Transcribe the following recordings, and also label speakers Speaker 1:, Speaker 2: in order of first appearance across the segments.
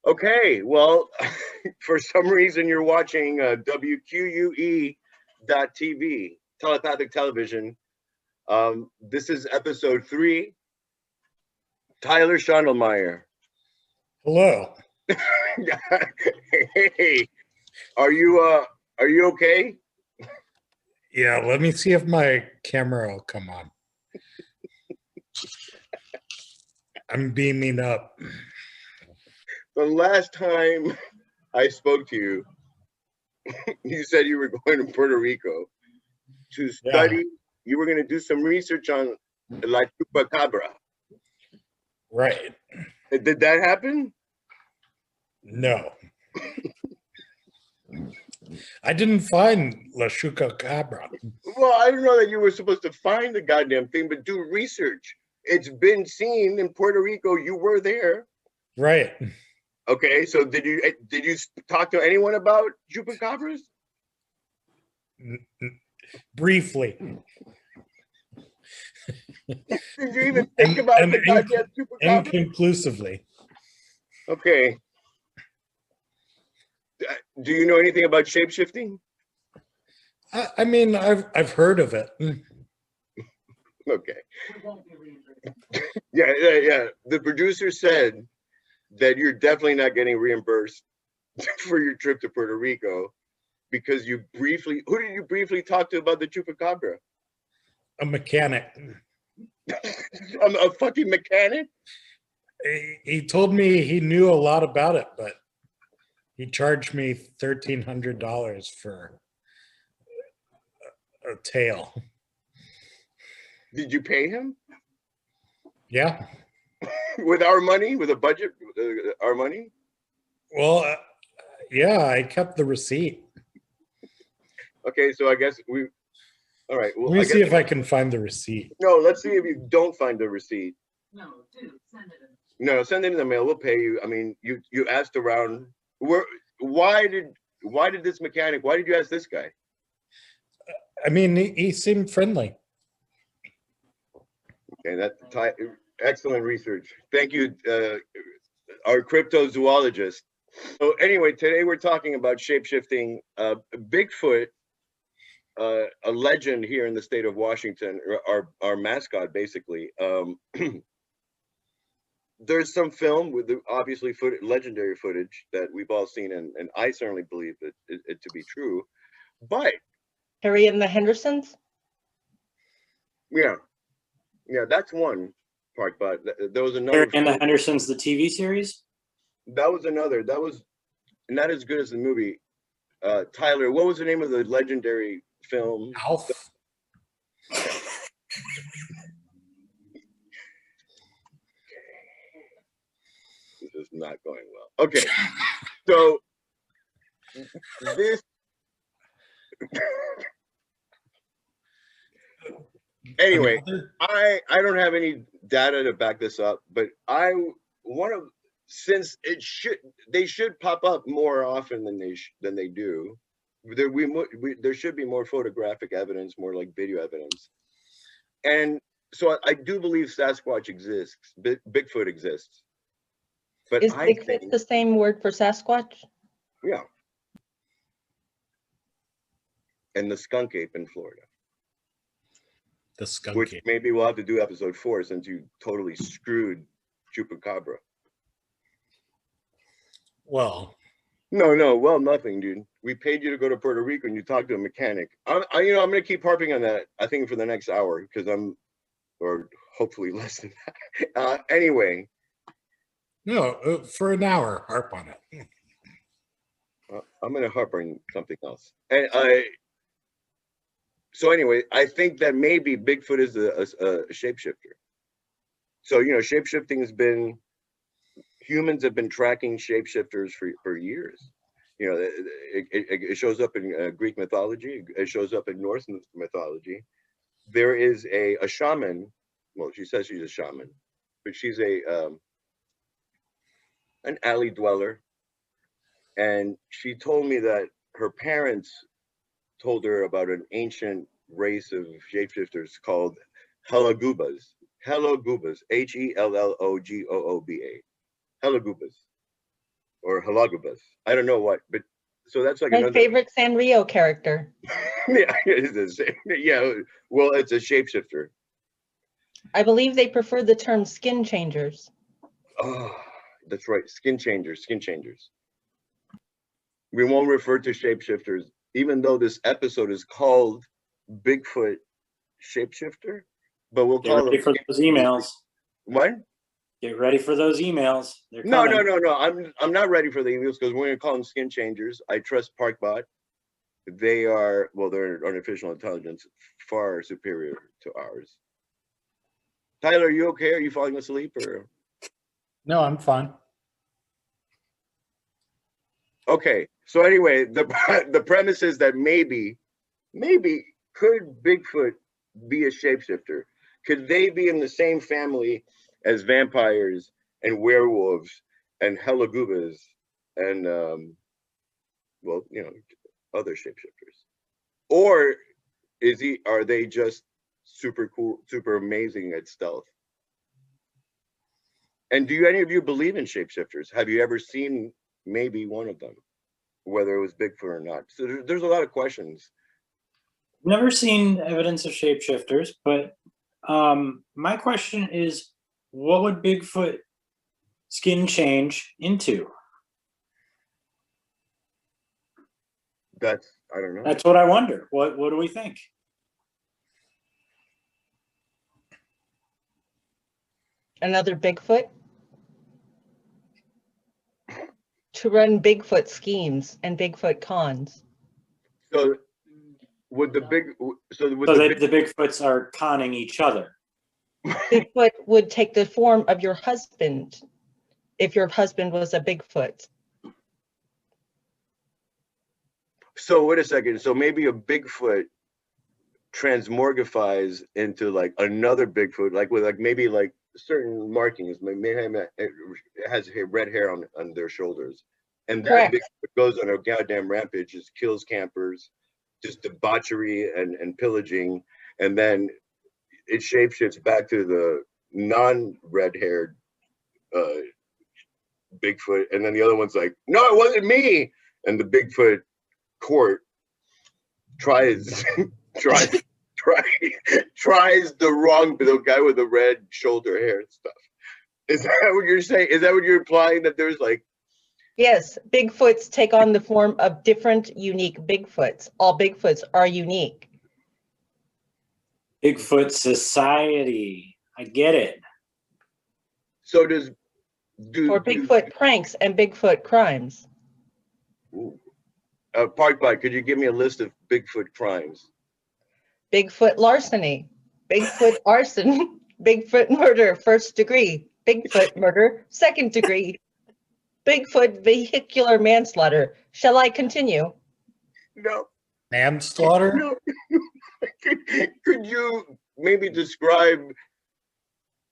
Speaker 1: Okay, well, for some reason you're watching WQUE.TV, telepathic television. This is episode 3. Tyler Schondelmeyer.
Speaker 2: Hello.
Speaker 1: Hey, are you okay?
Speaker 2: Yeah, let me see if my camera will come on. I'm beaming up.
Speaker 1: The last time I spoke to you, you said you were going to Puerto Rico to study. Yeah. You were going to do some research on La Chupacabra.
Speaker 2: Right.
Speaker 1: Did that happen?
Speaker 2: No. I didn't find La Chupacabra.
Speaker 1: Well, I don't know that you were supposed to find the goddamn thing, but do research. It's been seen in Puerto Rico. You were there.
Speaker 2: Right.
Speaker 1: Okay, so did you talk to anyone about chupacabras?
Speaker 2: Briefly.
Speaker 1: Did you even think about the goddamn chupacabra?
Speaker 2: Inconclusively.
Speaker 1: Okay. Do you know anything about shapeshifting?
Speaker 2: I mean, I've heard of it.
Speaker 1: Okay. Yeah. The producer said that you're definitely not getting reimbursed for your trip to Puerto Rico because who did you briefly talk to about the chupacabra?
Speaker 2: A mechanic.
Speaker 1: A fucking mechanic?
Speaker 2: He told me he knew a lot about it, but he charged me $1,300 for a tail.
Speaker 1: Did you pay him?
Speaker 2: Yeah.
Speaker 1: With our money? With a budget? Our money?
Speaker 2: Well, yeah, I kept the receipt.
Speaker 1: Okay, so I guess all right. Well,
Speaker 2: let me see if I can find the receipt.
Speaker 1: No, let's see if you don't find the receipt. No, dude, send it in. No, send it in the mail. We'll pay you. I mean, you asked around. Why did this mechanic? Why did you ask this guy?
Speaker 2: I mean, he seemed friendly.
Speaker 1: Okay, that's excellent research. Thank you, our cryptozoologist. So anyway, today we're talking about shapeshifting. Bigfoot, a legend here in the state of Washington, our mascot, basically. There's some film with obviously legendary footage that we've all seen, and I certainly believe it to be true. But
Speaker 3: Harriet and the Hendersons?
Speaker 1: Yeah, that's one part. But there was another.
Speaker 4: Harriet and the Hendersons, the TV series?
Speaker 1: That was another. That was not as good as the movie. Tyler, what was the name of the legendary film?
Speaker 2: Alf.
Speaker 1: This is not going well. Okay, so this. Anyway, I don't have any data to back this up, but since they should pop up more often than they do. There should be more photographic evidence, more like video evidence, and so I do believe Sasquatch exists, Bigfoot exists. But
Speaker 3: is Bigfoot the same word for Sasquatch?
Speaker 1: Yeah. And the skunk ape in Florida.
Speaker 2: The skunk
Speaker 1: which
Speaker 2: ape.
Speaker 1: Maybe we'll have to do episode 4 since you totally screwed Chupacabra.
Speaker 2: Well.
Speaker 1: No, well, nothing, dude. We paid you to go to Puerto Rico and you talked to a mechanic. I'm going to keep harping on that, I think, for the next hour, because or hopefully less than that. Anyway.
Speaker 2: No, for an hour, harp on it.
Speaker 1: I'm going to harp on something else. And so anyway, I think that maybe Bigfoot is a shapeshifter. So, shapeshifting humans have been tracking shapeshifters for years. It shows up in Greek mythology. It shows up in Norse mythology. There is a shaman. Well, she says she's a shaman, but she's an alley dweller. And she told me that her parents told her about an ancient race of shapeshifters called Helagubas. Helagubas, Hellogooba. Helagubas. or Halagubus. I don't know what, but so that's like
Speaker 3: My
Speaker 1: another.
Speaker 3: favorite Sanrio character.
Speaker 1: Yeah, it's the same. Yeah, well, it's a shapeshifter.
Speaker 3: I believe they prefer the term skin changers.
Speaker 1: Oh, that's right. Skin changers, skin changers. We won't refer to shapeshifters, even though this episode is called Bigfoot Shapeshifter, but we'll
Speaker 4: Get
Speaker 1: call
Speaker 4: ready
Speaker 1: them
Speaker 4: for those emails.
Speaker 1: what?
Speaker 4: Get ready for those emails. They're
Speaker 1: No,
Speaker 4: coming.
Speaker 1: no. I'm not ready for the emails because we're gonna call them skin changers. I trust Parkbot. They are, well, their artificial intelligence far superior to ours. Tyler, are you okay? Are you falling asleep or?
Speaker 2: No, I'm fine.
Speaker 1: Okay, so anyway, the premise is that maybe could Bigfoot be a shapeshifter? Could they be in the same family as vampires and werewolves and helagubas and well, you know, other shapeshifters? Or are they just super cool, super amazing at stealth? And do any of you believe in shapeshifters? Have you ever seen maybe one of them, whether it was Bigfoot or not? So there's a lot of questions.
Speaker 4: Never seen evidence of shapeshifters, but my question is, what would Bigfoot skin change into?
Speaker 1: I don't know.
Speaker 4: That's what I wonder. What do we think?
Speaker 3: Another Bigfoot? To run Bigfoot schemes and Bigfoot cons.
Speaker 1: So would the big so would
Speaker 4: So
Speaker 1: the
Speaker 4: that the Bigfoots are conning each other.
Speaker 3: Bigfoot would take the form of your husband if your husband was a Bigfoot.
Speaker 1: So wait a second. So maybe a Bigfoot transmorgifies into like another Bigfoot, like with like maybe like certain markings. It has red hair on their shoulders, and that
Speaker 3: Correct.
Speaker 1: Bigfoot goes on a goddamn rampage, just kills campers, just debauchery and pillaging, and then it shapeshifts back to the non-red haired Bigfoot, and then the other one's like, no, it wasn't me, and the Bigfoot court tries the guy with the red shoulder hair and stuff. Is that what you're saying? Is that what you're implying, that there's like?
Speaker 3: Yes, Bigfoots take on the form of different unique Bigfoots. All Bigfoots are unique.
Speaker 4: Bigfoot society. I get it.
Speaker 1: So
Speaker 3: For Bigfoot pranks and Bigfoot crimes.
Speaker 1: Park Bike, could you give me a list of Bigfoot crimes?
Speaker 3: Bigfoot larceny, Bigfoot arson, Bigfoot murder, first degree, Bigfoot murder, second degree, Bigfoot vehicular manslaughter. Shall I continue?
Speaker 1: No.
Speaker 2: Manslaughter?
Speaker 1: No. Could you maybe describe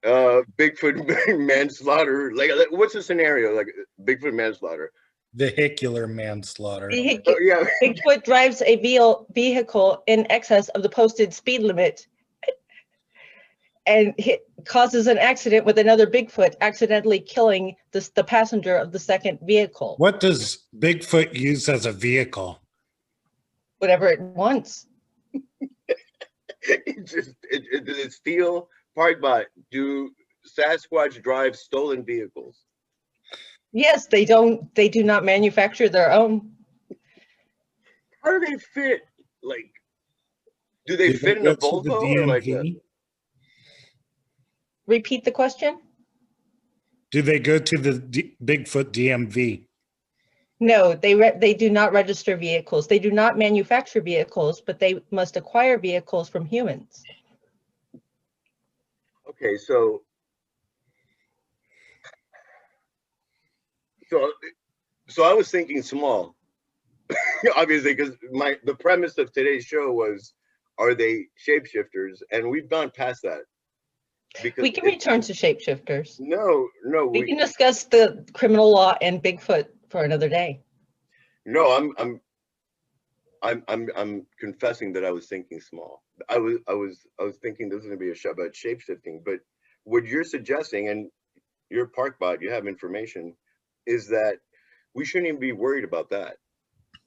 Speaker 1: Bigfoot manslaughter? Like, what's the scenario? Like Bigfoot manslaughter.
Speaker 2: Vehicular manslaughter.
Speaker 1: Oh, yeah.
Speaker 3: Bigfoot drives a vehicle in excess of the posted speed limit and causes an accident with another Bigfoot, accidentally killing the passenger of the second vehicle.
Speaker 2: What does Bigfoot use as a vehicle?
Speaker 3: Whatever it wants.
Speaker 1: Does it steal? Parkbot, do Sasquatch drive stolen vehicles?
Speaker 3: Yes, they do not manufacture their own.
Speaker 1: How do they fit? Like, do they fit in a
Speaker 2: go to the
Speaker 1: Volvo or like a?
Speaker 2: DMV?
Speaker 3: Repeat the question?
Speaker 2: Do they go to the Bigfoot DMV?
Speaker 3: No, they do not register vehicles. They do not manufacture vehicles, but they must acquire vehicles from humans.
Speaker 1: Okay, so I was thinking small, obviously, because the premise of today's show was, are they shapeshifters? And we've gone past that. Because
Speaker 3: We can return to shapeshifters.
Speaker 1: No,
Speaker 3: We can discuss the criminal law and Bigfoot for another day.
Speaker 1: No, I'm confessing that I was thinking small. I was thinking this is gonna be a show about shapeshifting, but what you're suggesting, and your Parkbot, you have information, is that we shouldn't even be worried about that.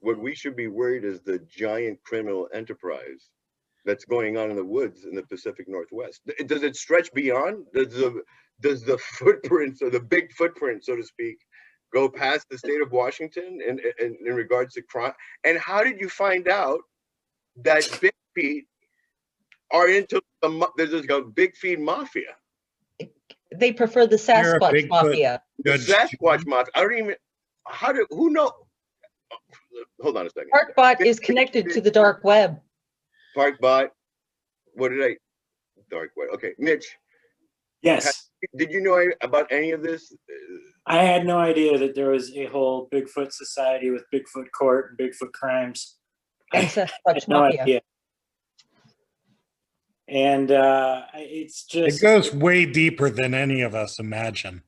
Speaker 1: What we should be worried is the giant criminal enterprise that's going on in the woods in the Pacific Northwest. Does it stretch beyond? Does the footprints, or the big footprint, so to speak, go past the state of Washington in regards to crime? And how did you find out that Big Feet are into there's like a Big Feet mafia?
Speaker 3: They prefer the
Speaker 2: You're a
Speaker 3: Sasquatch
Speaker 2: Bigfoot
Speaker 3: mafia.
Speaker 1: The
Speaker 2: Judge
Speaker 1: Sasquatch mafia. I don't even. Who know? Hold on a second.
Speaker 3: Parkbot is connected to the dark web.
Speaker 1: Parkbot. What did I? Dark web. Okay, Mitch.
Speaker 4: Yes.
Speaker 1: Did you know about any of this?
Speaker 4: I had no idea that there was a whole Bigfoot society with Bigfoot court and Bigfoot crimes.
Speaker 3: And
Speaker 4: I
Speaker 3: Sasquatch
Speaker 4: had no
Speaker 3: mafia.
Speaker 4: idea. And it's
Speaker 2: It
Speaker 4: just,
Speaker 2: goes way deeper than any of us imagine.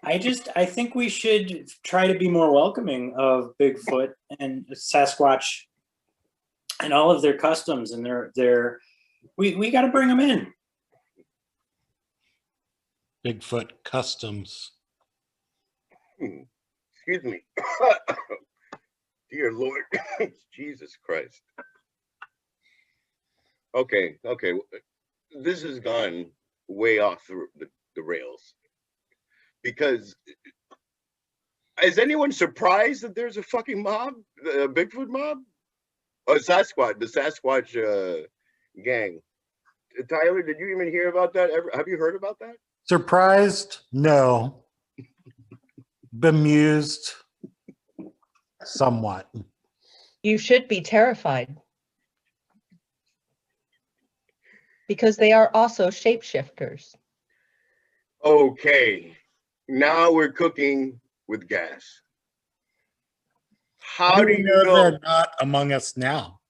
Speaker 4: I think we should try to be more welcoming of Bigfoot and Sasquatch and all of their customs and we got to bring them in.
Speaker 2: Bigfoot customs.
Speaker 1: Excuse me. Dear Lord. Jesus Christ. Okay. This has gone way off the rails. Because is anyone surprised that there's a fucking mob, a Bigfoot mob? Or Sasquatch, the Sasquatch gang. Tyler, did you even hear about that ever? Have you heard about that?
Speaker 2: Surprised? No. Bemused? Somewhat.
Speaker 3: You should be terrified. Because they are also shapeshifters.
Speaker 1: Okay. Now we're cooking with gas. How do you know?
Speaker 2: they're not among us now?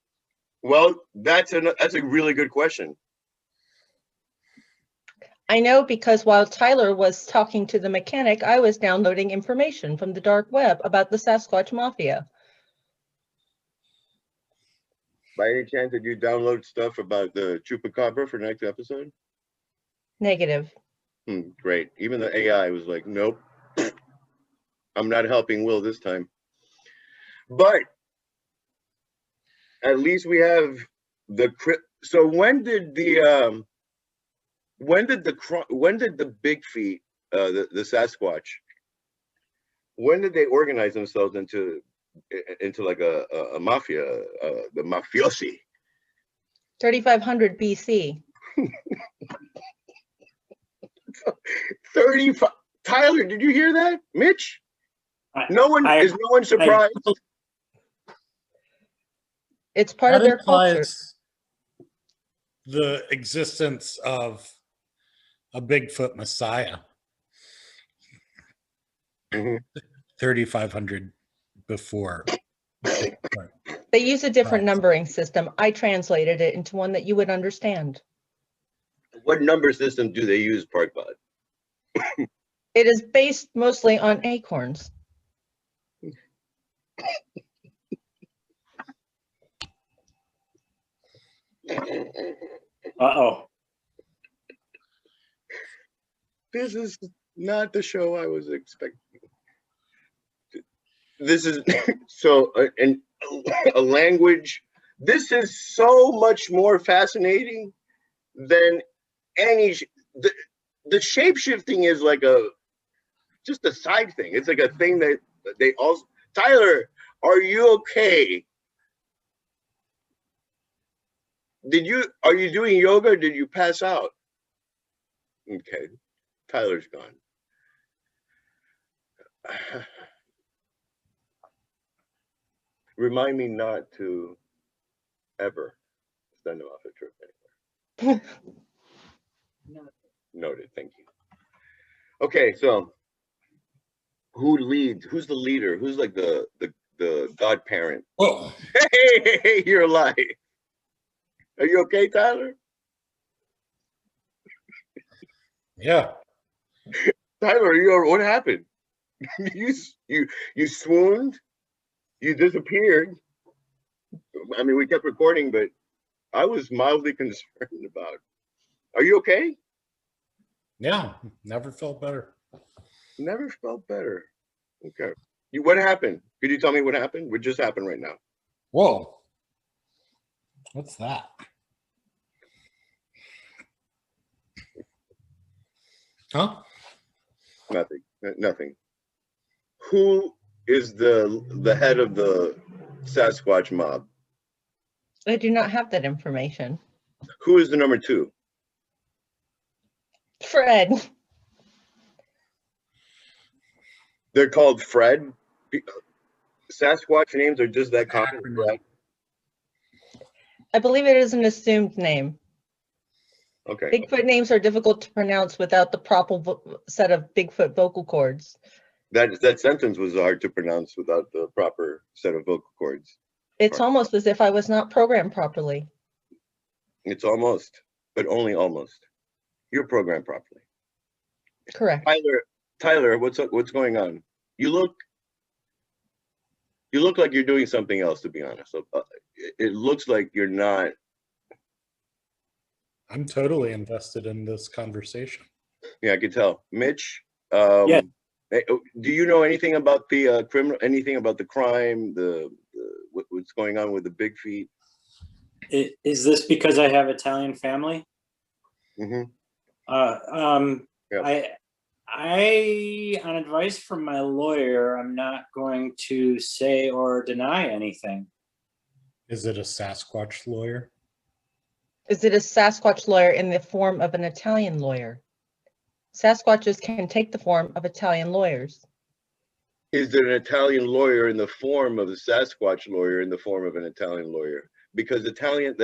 Speaker 1: Well, that's a really good question.
Speaker 3: I know because while Tyler was talking to the mechanic, I was downloading information from the dark web about the Sasquatch mafia.
Speaker 1: By any chance, did you download stuff about the chupacabra for next episode?
Speaker 3: Negative.
Speaker 1: Great. Even the AI was like, nope, I'm not helping Will this time. But at least we have the so when did the Big Feet, the Sasquatch, when did they organize themselves into like a mafia, the mafiosi?
Speaker 3: 3500 BC.
Speaker 1: 35. Tyler, did you hear that? Mitch? No one surprised?
Speaker 3: It's part of their culture.
Speaker 2: implies the existence of a Bigfoot Messiah.
Speaker 1: Mhm.
Speaker 2: 3,500 before.
Speaker 3: They use a different numbering system. I translated it into one that you would understand.
Speaker 1: What number system do they use, Parkbot?
Speaker 3: It is based mostly on acorns.
Speaker 4: Uh-oh.
Speaker 1: This is not the show I was expecting. This is so a language. This is so much more fascinating than any. The shape shifting is like just a side thing. It's like a thing that they also. Tyler, are you okay? Are you doing yoga or did you pass out? Okay, Tyler's gone. Remind me not to ever send him off a trip anywhere. Noted, thank you. Okay, so who leads? Who's the leader? Who's like the godparent?
Speaker 2: Whoa.
Speaker 1: Hey, you're alive. Are you okay, Tyler?
Speaker 2: Yeah.
Speaker 1: Tyler, what happened? you swooned? You disappeared. I mean, we kept recording, but I was mildly concerned about. Are you okay?
Speaker 2: Yeah. Never felt better.
Speaker 1: Never felt better. Okay. What happened? Could you tell me what happened? What just happened right now?
Speaker 2: Whoa. What's that? Huh?
Speaker 1: Nothing. Nothing. Who is the head of the Sasquatch mob?
Speaker 3: I do not have that information.
Speaker 1: Who is the number 2?
Speaker 3: Fred.
Speaker 1: They're called Fred. Sasquatch names are just that common. Fred.
Speaker 3: I believe it is an assumed name.
Speaker 1: Okay.
Speaker 3: Bigfoot names are difficult to pronounce without the proper set of Bigfoot vocal cords.
Speaker 1: That sentence was hard to pronounce without the proper set of vocal cords.
Speaker 3: It's almost as if I was not programmed properly.
Speaker 1: It's almost, but only almost. You're programmed properly.
Speaker 3: Correct.
Speaker 1: Tyler, what's going on? You look like you're doing something else, to be honest. It looks like you're not.
Speaker 2: I'm totally invested in this conversation.
Speaker 1: Yeah, I could tell. Mitch,
Speaker 4: Yeah.
Speaker 1: do you know anything about the criminal? Anything about the crime? What's going on with the big feet?
Speaker 4: Is this because I have Italian family?
Speaker 1: Mm-hmm.
Speaker 4: Yeah. I, on advice from my lawyer, I'm not going to say or deny anything.
Speaker 2: Is it a Sasquatch lawyer?
Speaker 3: Is it a Sasquatch lawyer in the form of an Italian lawyer? Sasquatches can take the form of Italian lawyers.
Speaker 1: Is it an Italian lawyer in the form of a Sasquatch lawyer in the form of an Italian lawyer? Because the Italians,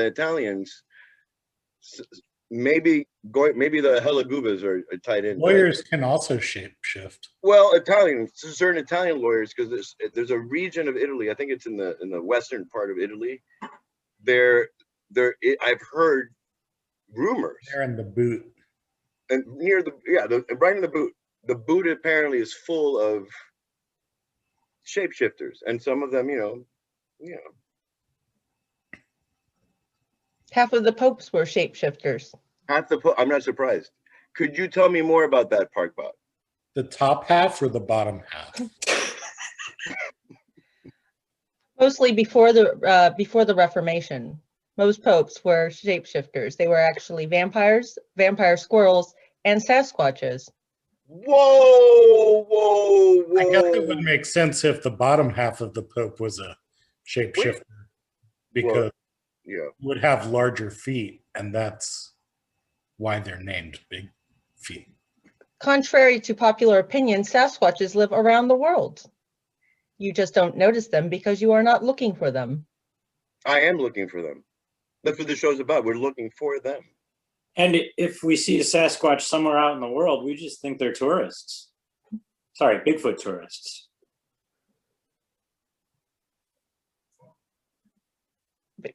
Speaker 1: maybe the Helagubas are tied in.
Speaker 2: Lawyers can also shapeshift.
Speaker 1: Well, certain Italian lawyers, because there's a region of Italy. I think it's in the western part of Italy. I've heard rumors.
Speaker 2: They're in the boot.
Speaker 1: And near right in the boot. The boot apparently is full of shapeshifters, and some of them,
Speaker 3: Half of the popes were shapeshifters.
Speaker 1: I'm not surprised. Could you tell me more about that, Parkbot?
Speaker 2: The top half or the bottom half?
Speaker 3: Mostly before the Reformation, most popes were shapeshifters. They were actually vampires, vampire squirrels, and Sasquatches.
Speaker 1: Whoa!
Speaker 2: I guess it would make sense if the bottom half of the Pope was a shapeshifter, because it would have larger feet, and that's why they're named Big Feet.
Speaker 3: Contrary to popular opinion, Sasquatches live around the world. You just don't notice them because you are not looking for them.
Speaker 1: I am looking for them. That's what the show's about. We're looking for them.
Speaker 4: And if we see a Sasquatch somewhere out in the world, we just think they're tourists. Sorry, Bigfoot tourists.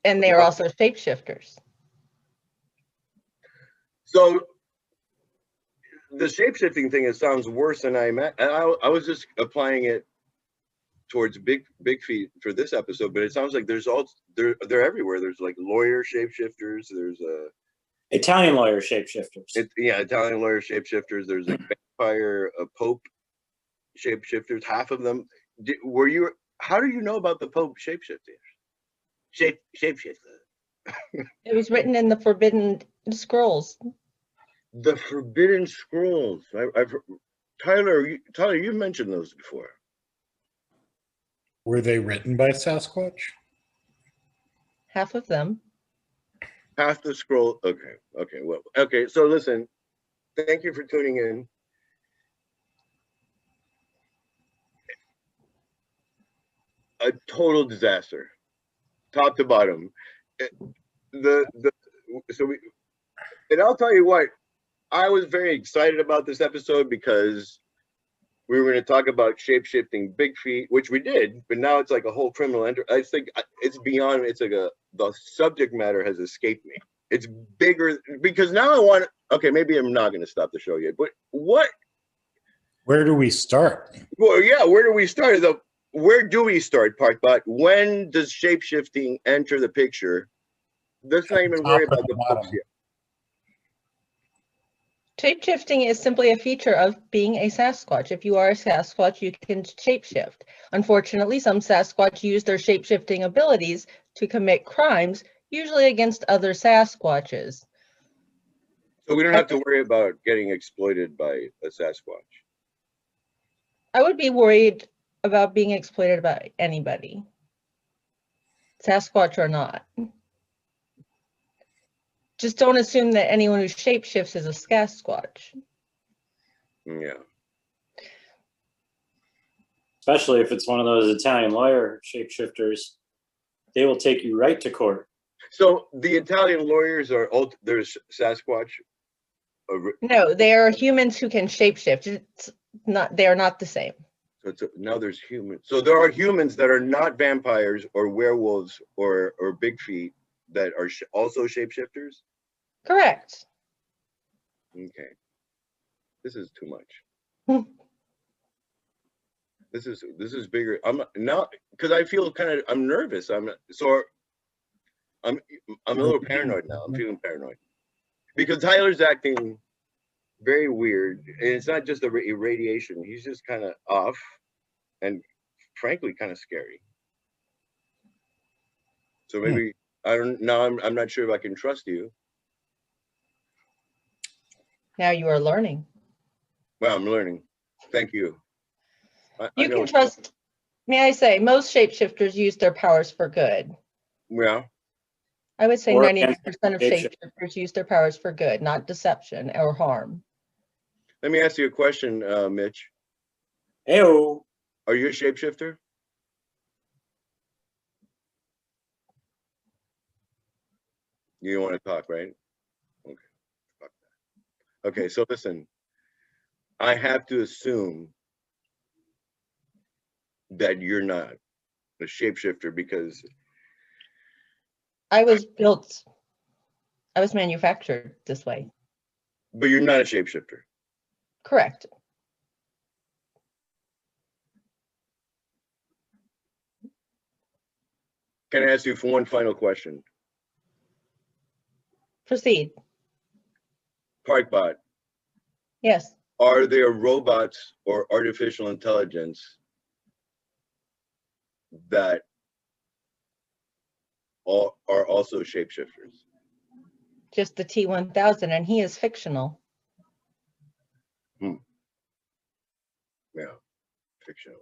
Speaker 3: And they are also shapeshifters.
Speaker 1: So the shapeshifting thing, it sounds worse than I imagined. I was just applying it towards big feet for this episode, but it sounds like they're everywhere. There's like lawyer shapeshifters. There's
Speaker 4: Italian lawyer shapeshifters.
Speaker 1: Italian lawyer shapeshifters. There's a vampire, a pope shapeshifters. Half of them. How do you know about the pope shapeshifters? Shapeshifter.
Speaker 3: It was written in the Forbidden Scrolls.
Speaker 1: The Forbidden Scrolls. Tyler, you mentioned those before.
Speaker 2: Were they written by Sasquatch?
Speaker 3: Half of them.
Speaker 1: Half the scroll. Okay. So listen, thank you for tuning in. A total disaster, top to bottom. And I'll tell you what, I was very excited about this episode because we were going to talk about shape-shifting big feet, which we did, but now it's like a whole criminal I think it's beyond. It's like the subject matter has escaped me. It's bigger because now I want. Okay, maybe I'm not going to stop the show yet. But what?
Speaker 2: Where do we start?
Speaker 1: Well, yeah, where do we start? Where do we start, Parkbot? When does shape-shifting enter the picture? Let's not even worry about the books yet.
Speaker 3: Shapeshifting is simply a feature of being a Sasquatch. If you are a Sasquatch, you can shapeshift. Unfortunately, some Sasquatch use their shapeshifting abilities to commit crimes, usually against other Sasquatches.
Speaker 1: So we don't have to worry about getting exploited by a Sasquatch.
Speaker 3: I would be worried about being exploited by anybody, Sasquatch or not. Just don't assume that anyone who shapeshifts is a Sasquatch.
Speaker 1: Yeah.
Speaker 4: Especially if it's one of those Italian lawyer shapeshifters. They will take you right to court.
Speaker 1: So the Italian lawyers are, there's Sasquatch?
Speaker 3: No, they are humans who can shapeshift. It's not, they are not the same.
Speaker 1: So now there's humans. So there are humans that are not vampires or werewolves or Bigfoot that are also shapeshifters?
Speaker 3: Correct.
Speaker 1: Okay. This is too much. This is bigger. I'm now, because I feel I'm nervous. I'm a little paranoid now. I'm feeling paranoid because Tyler's acting very weird, and it's not just the irradiation. He's just kind of off, and frankly, kind of scary. So maybe I don't know. I'm not sure if I can trust you.
Speaker 3: Now you are learning.
Speaker 1: Well, I'm learning. Thank you.
Speaker 3: You can trust. May I say, most shapeshifters use their powers for good.
Speaker 1: Yeah.
Speaker 3: I would say 99% of shapeshifters use their powers for good, not deception or harm.
Speaker 1: Let me ask you a question, Mitch.
Speaker 4: Heyo.
Speaker 1: Are you a shapeshifter? You don't want to talk, right? Okay. Fuck that. Okay, so listen. I have to assume that you're not a shapeshifter because
Speaker 3: I was manufactured this way.
Speaker 1: But you're not a shapeshifter.
Speaker 3: Correct.
Speaker 1: Can I ask you for one final question?
Speaker 3: Proceed.
Speaker 1: Parkbot.
Speaker 3: Yes.
Speaker 1: Are there robots or artificial intelligence that are also shapeshifters?
Speaker 3: Just the T-1000, and he is fictional.
Speaker 1: Yeah, fictional.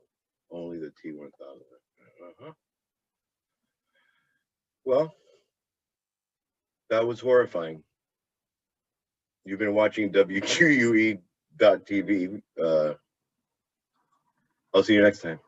Speaker 1: Only the T-1000. Well, that was horrifying. You've been watching WQUE.TV. I'll see you next time.